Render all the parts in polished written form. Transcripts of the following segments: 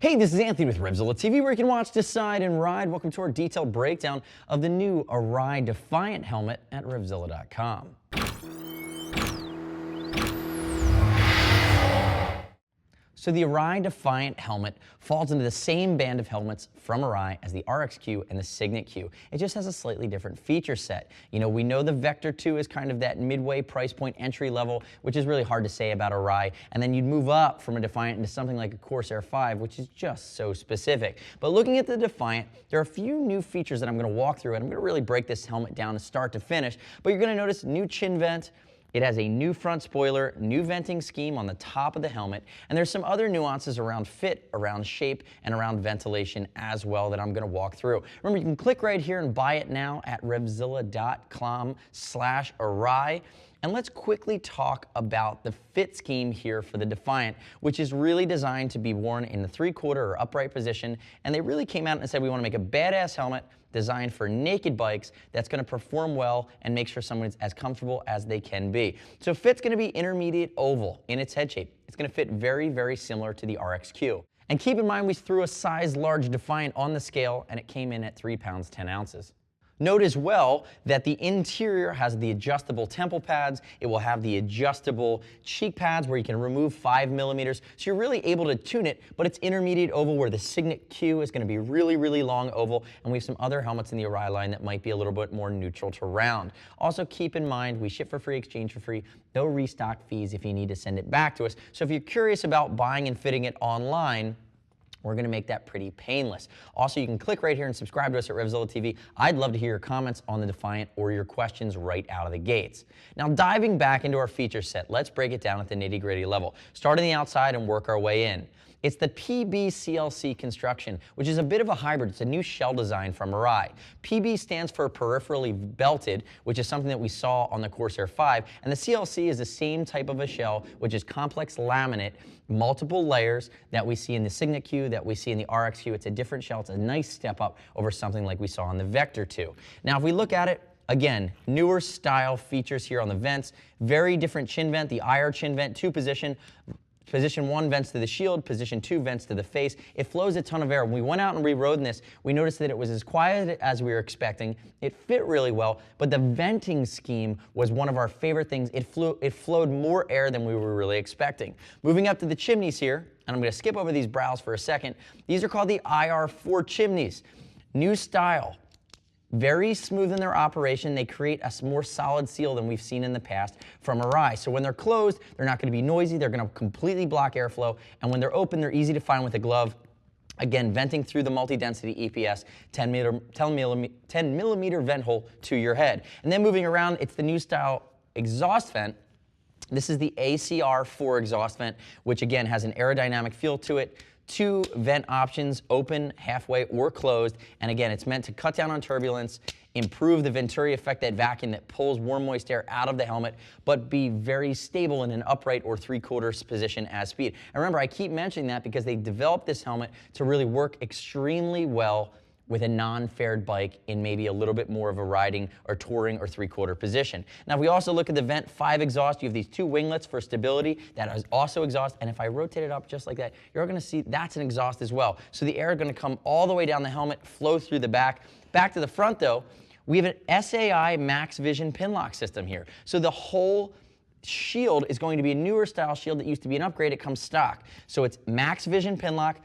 Hey, this is Anthony with RevZilla TV, where you can watch, decide, and ride. Welcome to our detailed breakdown of the new Arai Defiant helmet at RevZilla.com. So the Arai Defiant helmet falls into the same band of helmets from Arai as the RXQ and the Signet Q. It just has a slightly different feature set. You know, we know the Vector 2 is kind of that midway price point entry level, which is really hard to say about Arai. And then you'd move up from a Defiant into something like a Corsair V, which is just so specific. But looking at the Defiant, there are a few new features that I'm going to walk through, and I'm going to really break this helmet down to start to finish. But you're going to notice new chin vent. It has a new front spoiler, new venting scheme on the top of the helmet, and there's some other nuances around fit, around shape, and around ventilation as well that I'm going to walk through. Remember, you can click right here and buy it now at revzilla.com/Arai. And let's quickly talk about the fit scheme here for the Defiant, which is really designed to be worn in the 3/4 or upright position. And they really came out and said, we want to make a badass helmet designed for naked bikes that's going to perform well and make sure someone's as comfortable as they can be. So fit's going to be intermediate oval in its head shape. It's going to fit very, very similar to the RXQ. And keep in mind, we threw a size large Defiant on the scale, and it came in at 3 pounds 10 ounces. Note as well that the interior has the adjustable temple pads. It will have the adjustable cheek pads where you can remove 5 millimeters. So you're really able to tune it, but it's intermediate oval where the Signet Q is going to be really, really long oval. And we have some other helmets in the Arai line that might be a little bit more neutral to round. Also keep in mind, we ship for free, exchange for free, no restock fees if you need to send it back to us. So if you're curious about buying and fitting it online, we're going to make that pretty painless. Also, you can click right here and subscribe to us at RevZilla TV. I'd love to hear your comments on the Defiant or your questions right out of the gates. Now, diving back into our feature set, let's break it down at the nitty-gritty level. Start on the outside and work our way in. It's the Pb-CLC Construction, which is a bit of a hybrid. It's a new shell design from Arai. PB stands for peripherally belted, which is something that we saw on the Corsair V, and the CLC is the same type of a shell, which is complex laminate, multiple layers that we see in the Signet Q, that we see in the RXQ. It's a different shell. It's a nice step up over something like we saw on the Vector 2. Now, if we look at it, again, newer style features here on the vents, very different chin vent, the IR chin vent, two-position. Position 1 vents to the shield, position 2 vents to the face. It flows a ton of air. When we went out and re-rode this, we noticed that it was as quiet as we were expecting. It fit really well, but the venting scheme was one of our favorite things. It flowed more air than we were really expecting. Moving up to the chimneys here, and I'm going to skip over these brows for a second. These are called the IR4 chimneys. New style. Very smooth in their operation. They create a more solid seal than we've seen in the past from Arai. So when they're closed, they're not going to be noisy. They're going to completely block airflow. And when they're open, they're easy to find with a glove. Again, venting through the multi-density EPS, 10 millimeter vent hole to your head. And then moving around, it's the new style exhaust vent. This is the ACR4 exhaust vent, which again has an aerodynamic feel to it. 2 vent options, open, halfway, or closed. And again, it's meant to cut down on turbulence, improve the Venturi effect, that vacuum that pulls warm, moist air out of the helmet, but be very stable in an upright or 3/4 position as speed. And remember, I keep mentioning that because they developed this helmet to really work extremely well with a non-fared bike in maybe a little bit more of a riding or touring or 3/4 position. Now, if we also look at the Vent 5 exhaust, you have these 2 winglets for stability. That is also exhaust, and if I rotate it up just like that, you're gonna see that's an exhaust as well. So the air is gonna come all the way down the helmet, flow through the back. Back to the front though, we have an SAI Max Vision Pinlock system here. So the whole shield is going to be a newer style shield that used to be an upgrade. It comes stock. So it's Max Vision Pinlock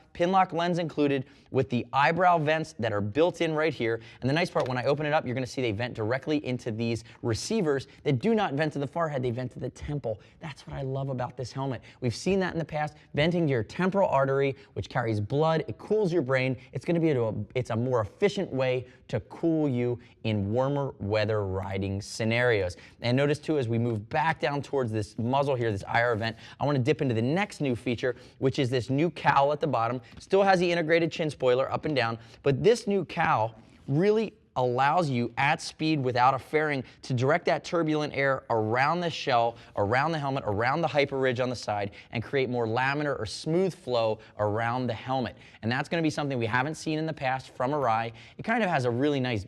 lens included with the eyebrow vents that are built in right here. And the nice part, when I open it up, you're going to see they vent directly into these receivers that do not vent to the forehead, they vent to the temple. That's what I love about this helmet. We've seen that in the past, venting to your temporal artery, which carries blood. It cools your brain. It's going to be it's a more efficient way to cool you in warmer weather riding scenarios. And notice too, as we move back down towards this muzzle here, this IR vent, I want to dip into the next new feature, which is this new cowl at the bottom. Still has the integrated chin spoiler up and down, but this new cowl really allows you at speed without a fairing to direct that turbulent air around the shell, around the helmet, around the hyper ridge on the side, and create more laminar or smooth flow around the helmet. And that's going to be something we haven't seen in the past from Arai. It kind of has a really nice,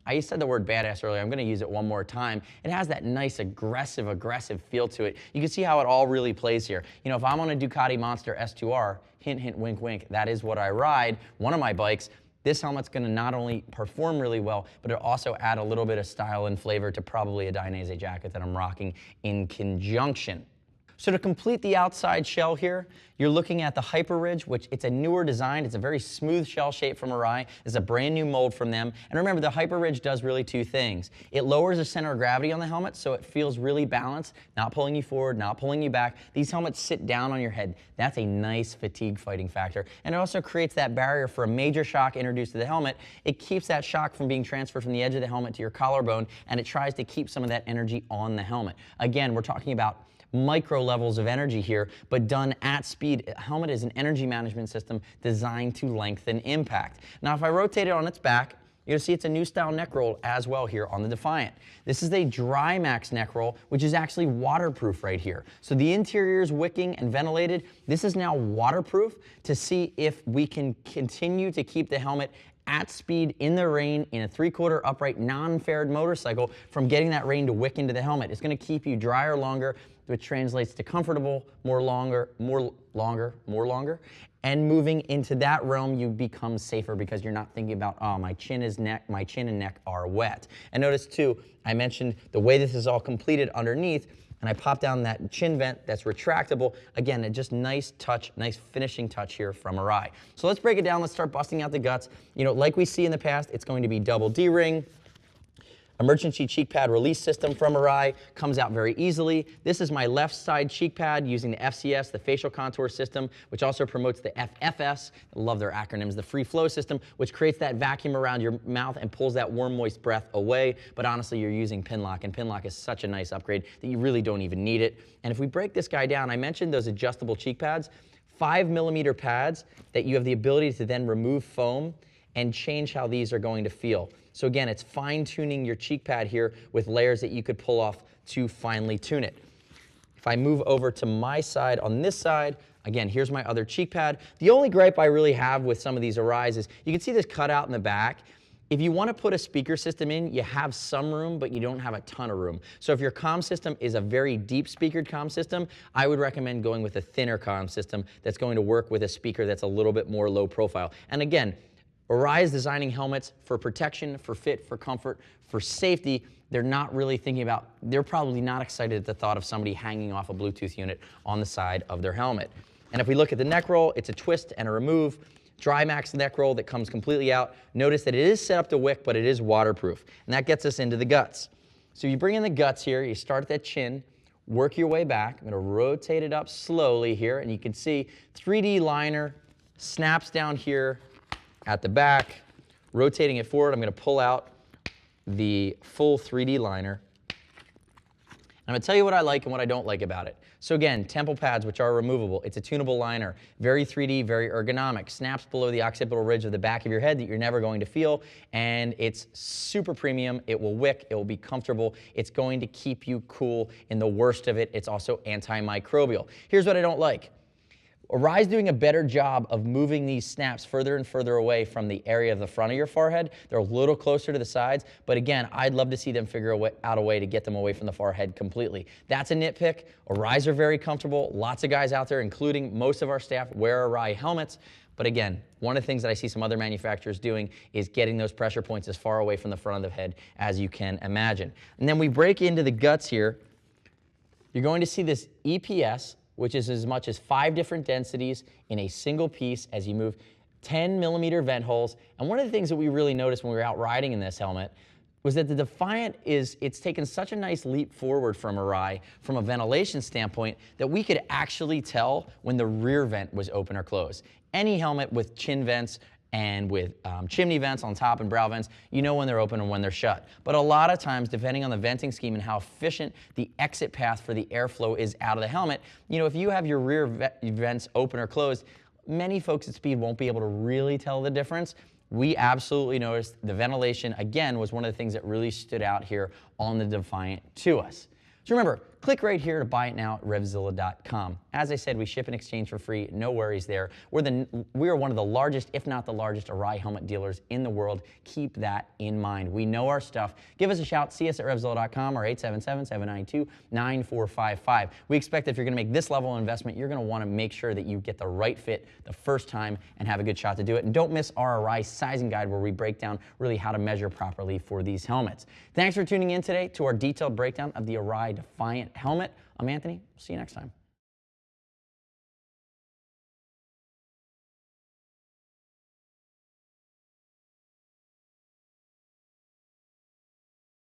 I said the word badass earlier, I'm going to use it one more time. It has that nice aggressive feel to it. You can see how it all really plays here. You know, if I'm on a Ducati Monster S2R, hint, hint, wink, wink, that is what I ride, one of my bikes. This helmet's gonna not only perform really well, but it'll also add a little bit of style and flavor to probably a Dainese jacket that I'm rocking in conjunction. So to complete the outside shell here, you're looking at the Hyper Ridge, which it's a newer design. It's a very smooth shell shape from Arai. It's a brand new mold from them. And remember, the Hyper Ridge does really two things. It lowers the center of gravity on the helmet, so it feels really balanced, not pulling you forward, not pulling you back. These helmets sit down on your head. That's a nice fatigue fighting factor. And it also creates that barrier for a major shock introduced to the helmet. It keeps that shock from being transferred from the edge of the helmet to your collarbone, and it tries to keep some of that energy on the helmet. Again, we're talking about micro levels of energy here, but done at speed. A helmet is an energy management system designed to lengthen impact. Now, if I rotate it on its back, you'll see it's a new style neck roll as well here on the Defiant. This is a Dry Max neck roll, which is actually waterproof right here. So the interior is wicking and ventilated. This is now waterproof to see if we can continue to keep the helmet at speed in the rain in a 3/4 upright non-faired motorcycle from getting that rain to wick into the helmet. It's going to keep you drier longer, which translates to comfortable, more longer, and moving into that realm, you become safer because you're not thinking about, oh, my chin and neck are wet. And notice too, I mentioned the way this is all completed underneath, and I pop down that chin vent that's retractable. Again, just nice touch, nice finishing touch here from Arai. So let's break it down. Let's start busting out the guts. You know, like we see in the past, it's going to be double D-ring. Emergency cheek pad release system from Arai comes out very easily. This is my left side cheek pad using the FCS, the facial contour system, which also promotes the FFS. I love their acronyms. The free flow system, which creates that vacuum around your mouth and pulls that warm, moist breath away. But honestly, you're using Pinlock, and Pinlock is such a nice upgrade that you really don't even need it. And if we break this guy down, I mentioned those adjustable cheek pads, 5mm pads that you have the ability to then remove foam and change how these are going to feel. So again, it's fine-tuning your cheek pad here with layers that you could pull off to finely tune it. If I move over to my side on this side, again, here's my other cheek pad. The only gripe I really have with some of these Arais is you can see this cutout in the back. If you want to put a speaker system in, you have some room, but you don't have a ton of room. So if your comm system is a very deep speakered comm system, I would recommend going with a thinner comm system that's going to work with a speaker that's a little bit more low profile. And again, Arai is designing helmets for protection, for fit, for comfort, for safety. They're not really thinking about, they're probably not excited at the thought of somebody hanging off a Bluetooth unit on the side of their helmet. And if we look at the neck roll, it's a twist and a remove. Dry Max neck roll that comes completely out. Notice that it is set up to wick, but it is waterproof. And that gets us into the guts. So you bring in the guts here, you start at that chin, work your way back. I'm gonna rotate it up slowly here, and you can see 3D liner snaps down here at the back. Rotating it forward, I'm going to pull out the full 3D liner. I'm going to tell you what I like and what I don't like about it. So again, temple pads, which are removable. It's a tunable liner. Very 3D, very ergonomic. Snaps below the occipital ridge of the back of your head that you're never going to feel. And it's super premium. It will wick. It will be comfortable. It's going to keep you cool in the worst of it. It's also antimicrobial. Here's what I don't like. Arai's doing a better job of moving these snaps further and further away from the area of the front of your forehead. They're a little closer to the sides, but again, I'd love to see them figure out a way to get them away from the forehead completely. That's a nitpick. Arai's are very comfortable. Lots of guys out there, including most of our staff, wear Arai helmets. But again, one of the things that I see some other manufacturers doing is getting those pressure points as far away from the front of the head as you can imagine. And then we break into the guts here. You're going to see this EPS, which is as much as 5 different densities in a single piece as you move, 10mm vent holes. And one of the things that we really noticed when we were out riding in this helmet was that the Defiant it's taken such a nice leap forward from Arai from a ventilation standpoint that we could actually tell when the rear vent was open or closed. Any helmet with chin vents and with chimney vents on top and brow vents, you know when they're open and when they're shut. But a lot of times, depending on the venting scheme and how efficient the exit path for the airflow is out of the helmet, you know, if you have your rear vents open or closed, many folks at speed won't be able to really tell the difference. We absolutely noticed the ventilation, again, was one of the things that really stood out here on the Defiant to us. So remember, click right here to buy it now at RevZilla.com. As I said, we ship and exchange for free, no worries there. We are one of the largest, if not the largest, Arai helmet dealers in the world. Keep that in mind. We know our stuff. Give us a shout. See us at RevZilla.com or 877-792-9455. We expect that if you're going to make this level of investment, you're going to want to make sure that you get the right fit the first time and have a good shot to do it. And don't miss our Arai sizing guide where we break down really how to measure properly for these helmets. Thanks for tuning in today to our detailed breakdown of the Arai Defiant helmet. I'm Anthony. See you next time.